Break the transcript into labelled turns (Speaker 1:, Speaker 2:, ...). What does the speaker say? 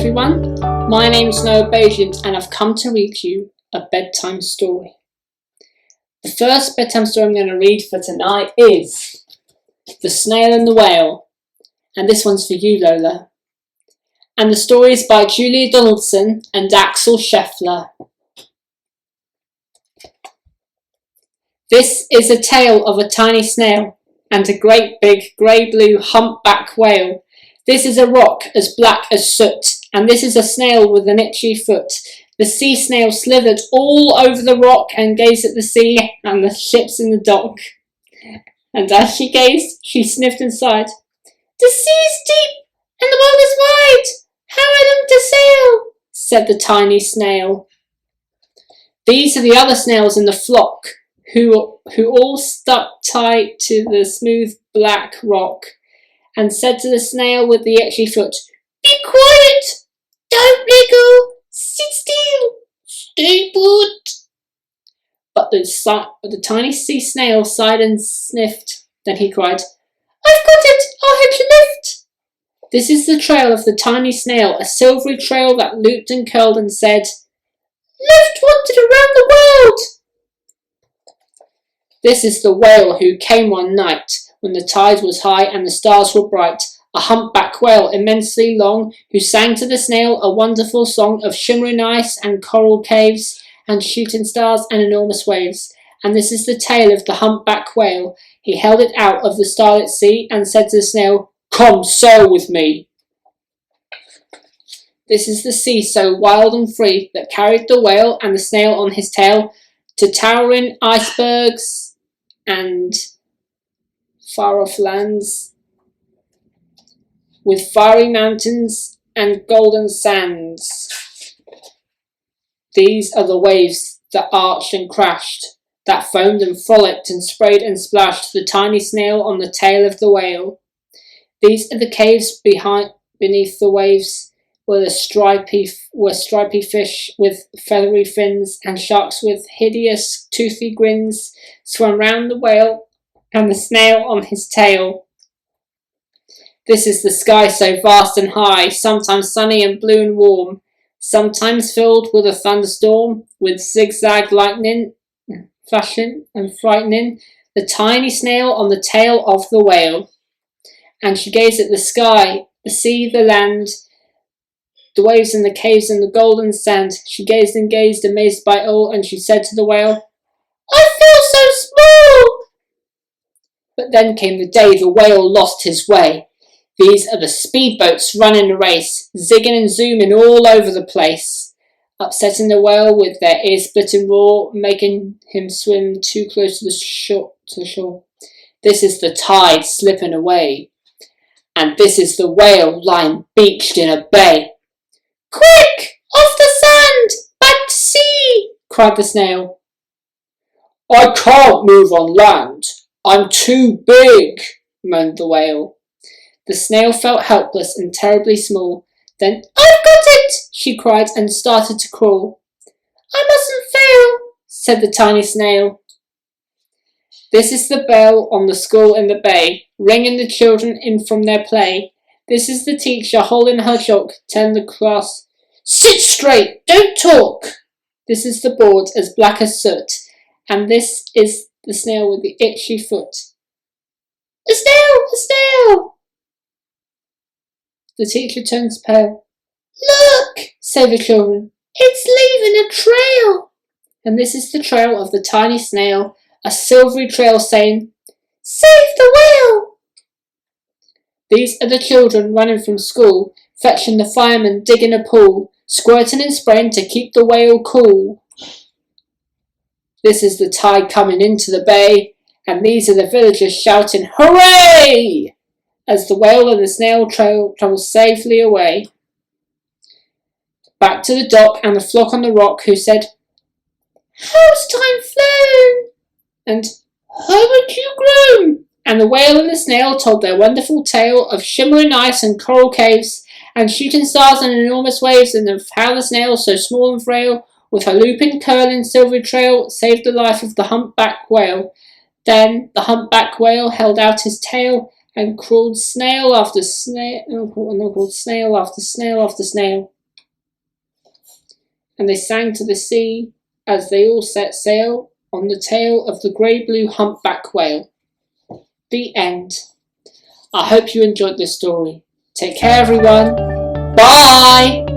Speaker 1: everyone, my name's Noah Bajent and I've come to read you a bedtime story. The first bedtime story I'm going to read for tonight is The Snail and the Whale, and this one's for you, Lola. And the story is by Julia Donaldson and Axel Scheffler. This is a tale of a tiny snail and a great big grey-blue humpback whale. This is a rock as black as soot, and this is a snail with an itchy foot. The sea snail slithered all over the rock and gazed at the sea and the ships in the dock. And as she gazed, she sniffed and sighed. "The sea is deep and the world is wide. How I long to sail," said the tiny snail. These are the other snails in the flock, who all stuck tight to the smooth black rock, and said to the snail with the itchy foot, "Be quiet! Don't wriggle! Sit still! Stay put!" But the tiny sea snail sighed and sniffed. Then he cried, "I've got it! I'll help you lift!" This is the trail of the tiny snail, a silvery trail that looped and curled and said, "Lift wanted around the world!" This is the whale who came one night when the tide was high and the stars were bright, a humpback whale immensely long, who sang to the snail a wonderful song of shimmering ice and coral caves and shooting stars and enormous waves. And this is the tale of the humpback whale. He held it out of the starlit sea and said to the snail, "Come sail with me." This is the sea so wild and free that carried the whale and the snail on his tail to towering icebergs and far-off lands, with fiery mountains and golden sands. These are the waves that arched and crashed, that foamed and frolicked and sprayed and splashed the tiny snail on the tail of the whale. These are the caves beneath the waves, where stripy fish with feathery fins and sharks with hideous toothy grins swam round the whale and the snail on his tail. This is the sky so vast and high, sometimes sunny and blue and warm, sometimes filled with a thunderstorm, with zigzag lightning, flashing and frightening the tiny snail on the tail of the whale. And she gazed at the sky, the sea, the land, the waves and the caves and the golden sand. She gazed and gazed, amazed by all, and she said to the whale, "I feel so small!" But then came the day the whale lost his way. These are the speedboats running a race, zigging and zooming all over the place, upsetting the whale with their ear-splitting roar, making him swim too close to the shore. This is the tide slipping away, and this is the whale lying beached in a bay. "Quick! Off the sand! Back to sea!" cried the snail. "I can't move on land. I'm too big," moaned the whale. The snail felt helpless and terribly small. Then, "I've got it!" she cried and started to crawl. "I mustn't fail," said the tiny snail. This is the bell on the school in the bay, ringing the children in from their play. This is the teacher holding her chalk, telling the class, "Sit straight, don't talk." This is the board as black as soot, and this is the snail with the itchy foot. "A snail! A snail!" The teacher turns pale. "Look," say the children, "it's leaving a trail." And this is the trail of the tiny snail, a silvery trail saying, "Save the whale." These are the children running from school, fetching the fireman digging a pool, squirting and spraying to keep the whale cool. This is the tide coming into the bay, and these are the villagers shouting, "Hooray!" as the whale and the snail travel safely away. Back to the dock and the flock on the rock, who said, "How's time flown?" and "Haven't you grown?" And the whale and the snail told their wonderful tale of shimmering ice and coral caves and shooting stars and enormous waves, and of how the snail, so small and frail, with her looping, curling, silvery trail, saved the life of the humpback whale. Then the humpback whale held out his tail and crawled snail after snail, and crawled snail after snail after snail, and they sang to the sea as they all set sail on the tail of the grey-blue humpback whale. The end. I hope you enjoyed this story. Take care, everyone. Bye!